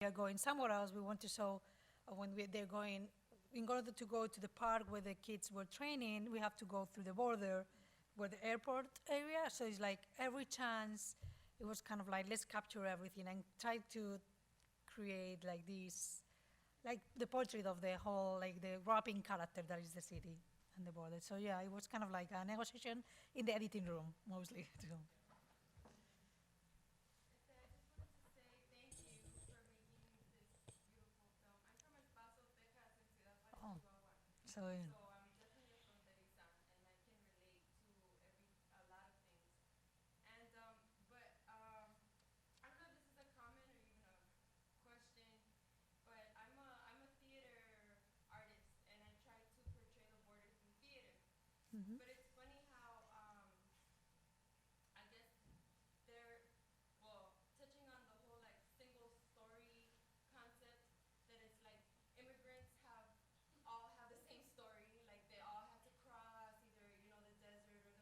are going somewhere else, we want to show they're going, in order to go to the park where the kids were training, we have to go through the border where the airport area. So it's like every chance, it was kind of like, let's capture everything and try to create like this, like the portrait of the whole, like the wrapping character that is the city and the border. So yeah, it was kind of like a negotiation in the editing room, mostly. Too. Oh, so yeah. Mhm.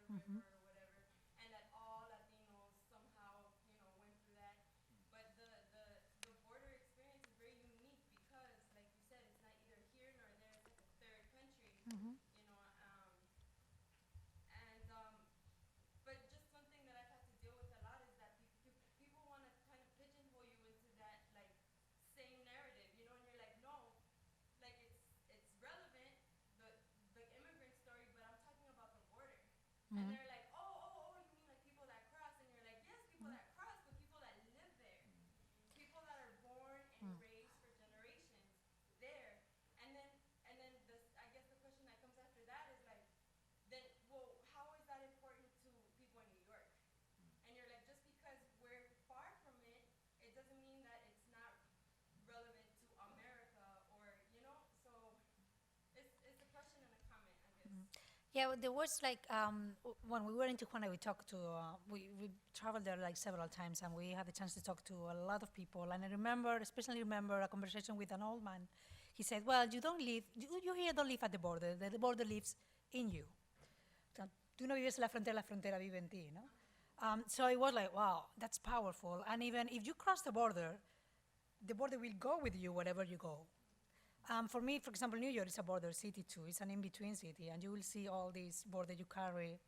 Mhm. Mhm. Mhm. Yeah, well, there was like when we were in Tijuana, we talked to we traveled there like several times, and we had the chance to talk to a lot of people. And I remember, especially remember a conversation with an old man. He said, "Well, you don't live, you here don't live at the border. The border lives in you. O sea, tú no vives en la frontera vive en ti, no?" So it was like, wow, that's powerful. And even if you cross the border will go with you wherever you go. For me, for example, New York is a border city too. It's an in-between city, and you will see all these border you carry,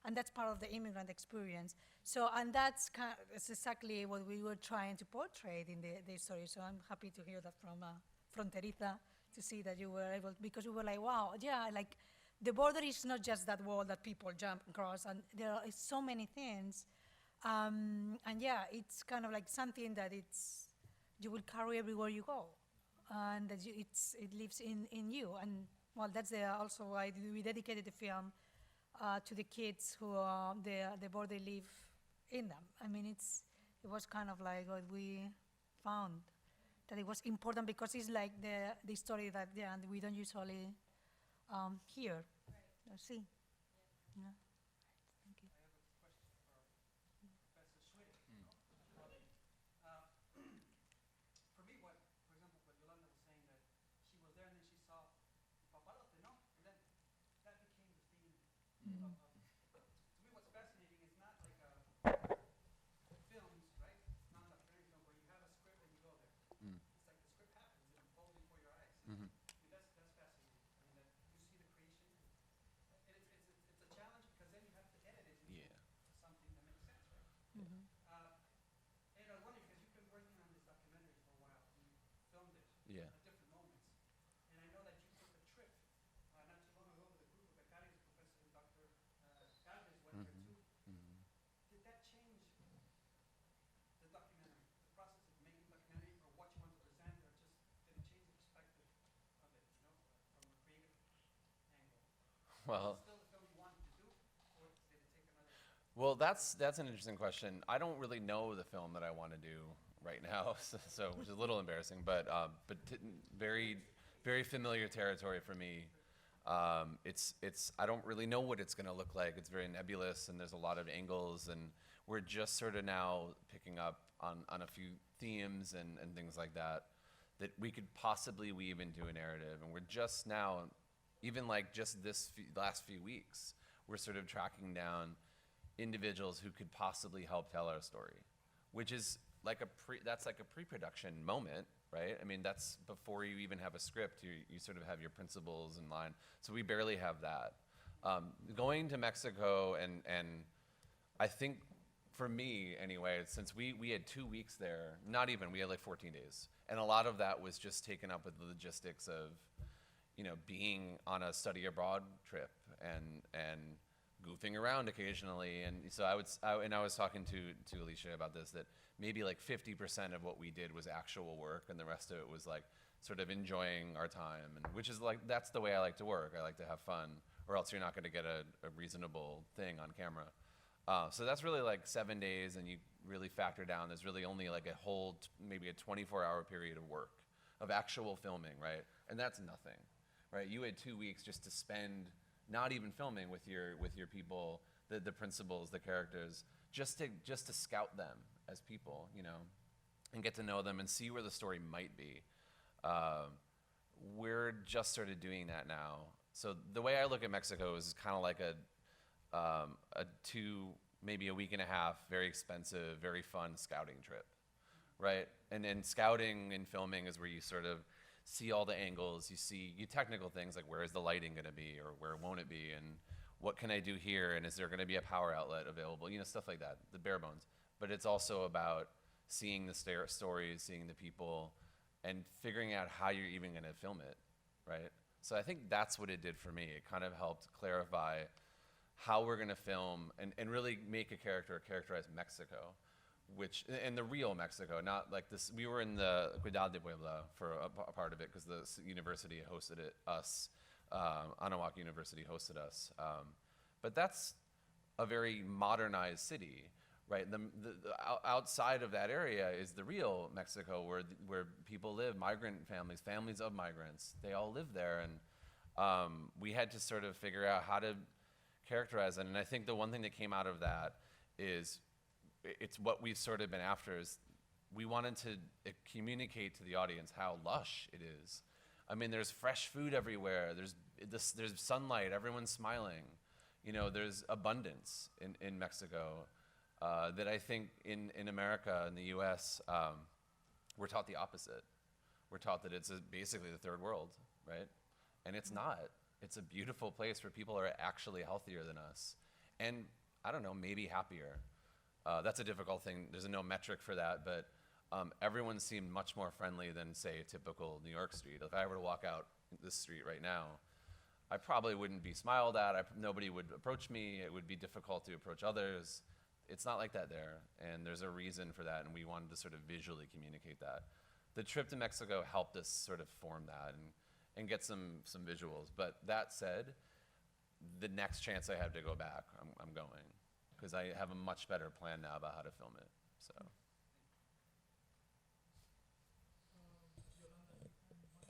and that's part of the immigrant experience. So, and that's exactly what we were trying to portray in the story. So I'm happy to hear that from Fronteriza, to see that you were able, because we were like, wow, yeah, like the border is not just that wall that people jump across, and there are so many things. And yeah, it's kind of like something that you will carry everywhere you go, and that it lives in you. And well, that's also why we dedicated the film to the kids who the border live in them. I mean, it was kind of like what we found, that it was important because it's like the story that we don't usually hear or see. Yeah. Thank you. Mhm. Mm. Mhm. Yeah. Mhm. Yeah. Mhm. Mhm. Well, well, that's an interesting question. I don't really know the film that I want to do right now, so which is a little embarrassing, but very very familiar territory for me. It's I don't really know what it's going to look like. It's very nebulous, and there's a lot of angles, and we're just sort of now picking up on a few themes and things like that that we could possibly weave into a narrative, and we're just now, even like just last few weeks, we're sort of tracking down individuals who could possibly help tell our story, which is like that's like a pre-production moment, right? I mean, that's before you even have a script. You sort of have your principles in line. So we barely have that. Going to Mexico and I think for me anyway, since we had 2 weeks there, not even, we had like 14 days. And a lot of that was just taken up with the logistics of, you know, being on a study abroad trip and goofing around occasionally. And so I was talking to Alicia about this, that maybe like 50% of what we did was actual work and the rest of it was like sort of enjoying our time, and which is like, that's the way I like to work. I like to have fun, or else you're not gonna get a reasonable thing on camera. So that's really like 7 days, and you really factor down, there's really only like a whole, maybe a 24-hour period of work, of actual filming, right? And that's nothing, right? You had 2 weeks just to spend, not even filming with your people, the principals, the characters, just to scout them as people, you know, and get to know them and see where the story might be. We're just sort of doing that now. So the way I look at Mexico is kind of like a 2, maybe a week and a half, very expensive, very fun scouting trip, right? And then scouting and filming is where you sort of see all the angles, you see technical things like where is the lighting gonna be, or where won't it be, and what can I do here, and is there gonna be a power outlet available, you know, stuff like that, the bare bones. But it's also about seeing the stories, seeing the people, and figuring out how you're even gonna film it, right? So I think that's what it did for me. It kind of helped clarify how we're gonna film and really make a character characterize Mexico, which, and the real Mexico, not like this. We were in the Ciudad de Puebla for a part of it because the university hosted it, Anahuac University hosted us. But that's a very modernized city, right? The outside of that area is the real Mexico, where people live, migrant families of migrants. They all live there, and we had to sort of figure out how to characterize it. And I think the one thing that came out of that is, it's what we've sort of been after, is we wanted to communicate to the audience how lush it is. I mean, there's fresh food everywhere. There's sunlight. Everyone's smiling. You know, there's abundance in Mexico that I think in America, in the U.S., we're taught the opposite. We're taught that it's basically the third world, right? And it's not. It's a beautiful place where people are actually healthier than us, and I don't know, maybe happier. That's a difficult thing. There's no metric for that, but everyone seemed much more friendly than, say, a typical New York street. If I were to walk out this street right now, I probably wouldn't be smiled at. Nobody would approach me. It would be difficult to approach others. It's not like that there, and there's a reason for that, and we wanted to sort of visually communicate that. The trip to Mexico helped us sort of form that and get some visuals. But that said, the next chance I have to go back, I'm going, because I have a much better plan now about how to film it. So. Yolanda, on one of your screenings,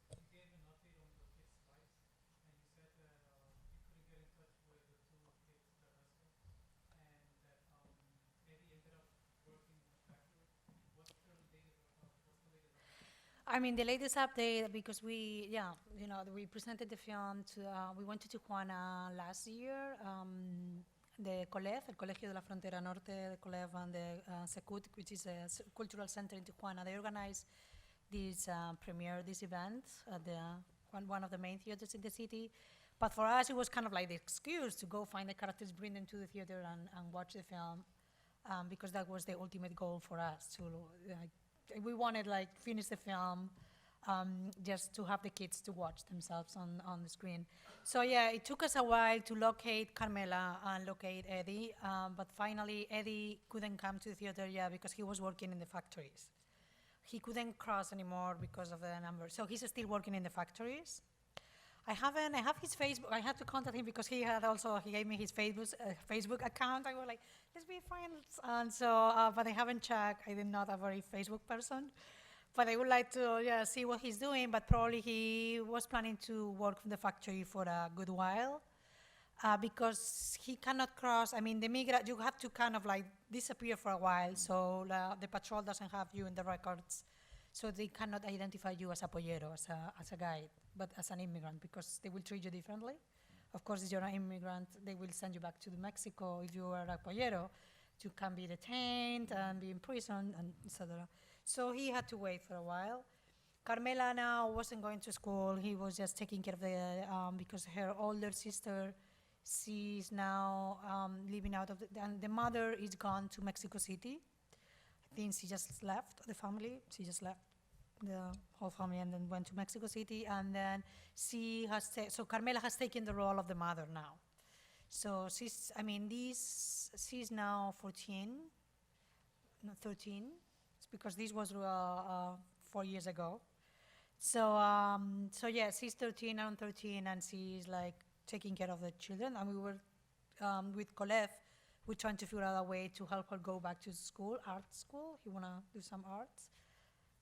you gave an update on the kids' lives, and you said that you couldn't get in touch with the 2 kids that rescued, and that Eddie ended up working in the factory. What's the latest update? I mean, the latest update, because we presented the film to, we went to Tijuana last year, the COLEF, el Colegio de la Frontera Norte, the COLEF, and the CUNY, which is a cultural center in Tijuana. They organized this premiere, this event at one of the main theaters in the city. But for us, it was kind of like the excuse to go find the characters, bring them to the theater, and watch the film, because that was the ultimate goal for us. We wanted, like, finish the film, just to have the kids to watch themselves on the screen. So yeah, it took us a while to locate Carmela and locate Eddie, but finally Eddie couldn't come to the theater, because he was working in the factories. He couldn't cross anymore because of the number. So he's still working in the factories. I have his Facebook. I had to contact him because he gave me his Facebook account. I was like, let's be friends. And so, but I haven't checked. I'm not a very Facebook person. But I would like to see what he's doing. But probably he was planning to work from the factory for a good while, because he cannot cross. I mean, you have to kind of like disappear for a while, so the patrol doesn't have you in the records, so they cannot identify you as a pollero, as a guide, but as an immigrant, because they will treat you differently. Of course, if you're an immigrant, they will send you back to Mexico. If you are a pollero, you can be detained and be in prison, and etc. So he had to wait for a while. Carmela now wasn't going to school. He was just taking care of the, because her older sister, she's now living out of and the mother is gone to Mexico City. I think she just left the family. She just left the whole family and then went to Mexico City. And then she has, so Carmela has taken the role of the mother now. So she's, I mean, she's now 14, no, 13. It's because this was 4 years ago. So, so yeah, she's 13, I'm 13, and she's like taking care of the children. And we were, with Colette, we're trying to figure out a way to help her go back to school, art school. He wanna do some arts,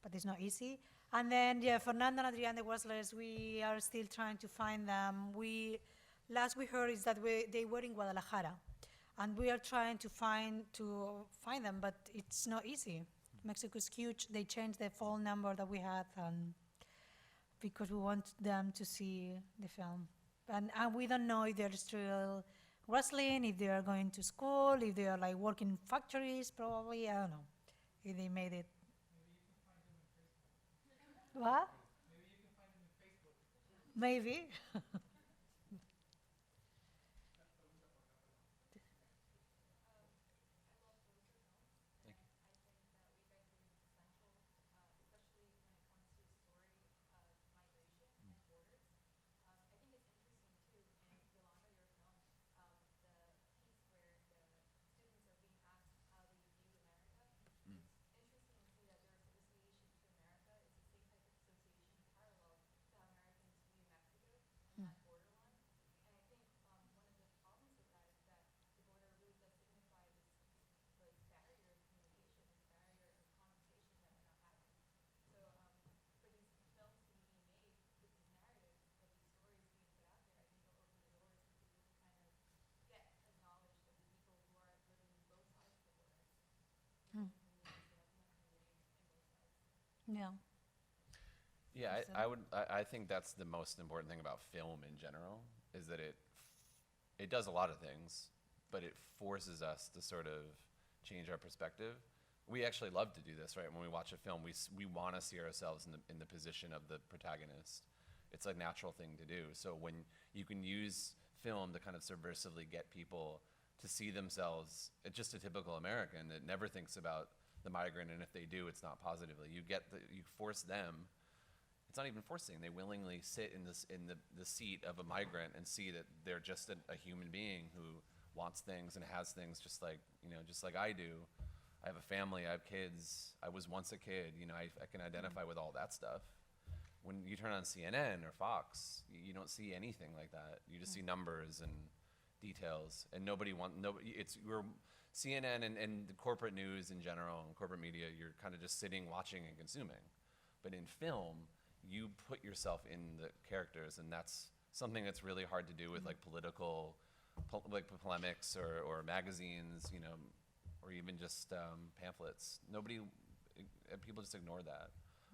but it's not easy. And then, yeah, Fernando and Adrián, the Westlers, we are still trying to find them. Last we heard is that they were in Guadalajara, and we are trying to find them, but it's not easy. Mexico's huge. They changed the phone number that we had, because we want them to see the film. And we don't know if they're still wrestling, if they are going to school, if they are like working in factories, probably, I don't know, if they made it. What? Maybe you can find them in Facebook. Maybe. Yeah. Yeah, Lucero? I think that's the most important thing about film in general, is that it does a lot of things, but it forces us to sort of change our perspective. We actually love to do this, right? When we watch a film, we want to see ourselves in the position of the protagonist. It's a natural thing to do. So when you can use film to kind of subversively get people to see themselves, it's just a typical American that never thinks about the migrant, and if they do, it's not positively. You force them. It's not even forcing. They willingly sit in the seat of a migrant and see that they're just a human being who wants things and has things just like I do. I have a family, I have kids, I was once a kid, I can identify with all that stuff. When you turn on CNN or Fox, you don't see anything like that. You just see numbers and details, and we're CNN and the corporate news in general and corporate media, you're kind of just sitting, watching, and consuming. But in film, you put yourself in the characters, and that's something that's really hard to do with like political polemics or magazines, or even just pamphlets. People just ignore that.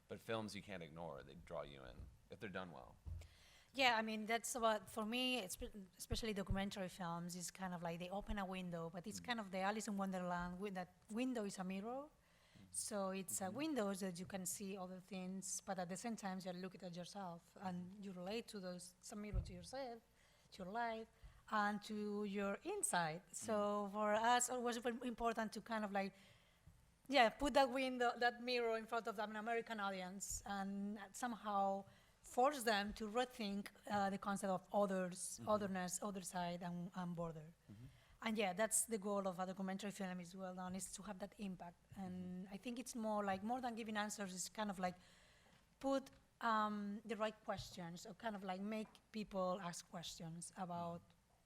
But films you can't ignore. They draw you in if they're done well. Yeah, I mean, that's what, for me, especially documentary films, is kind of like they open a window, but it's kind of the Alice in Wonderland, that window is a mirror. So it's a window that you can see other things, but at the same time, you're looking at yourself, and you relate to those, it's a mirror to yourself, to your life, and to your inside. So for us, it was very important to kind of like, put that window, that mirror in front of an American audience, and somehow force them to rethink the concept of otherness, other side, and border. And that's the goal of a documentary film is well done, is to have that impact. And I think it's more than giving answers, it's kind of like put the right questions, or kind of like make people ask questions about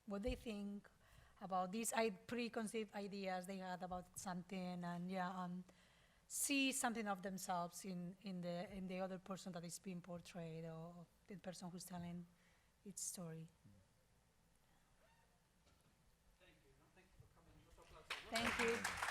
what they think, about these preconceived ideas they had about something, and see something of themselves in the other person that is being portrayed, or the person who's telling its story. Thank you. No, thank you for coming. Thank you.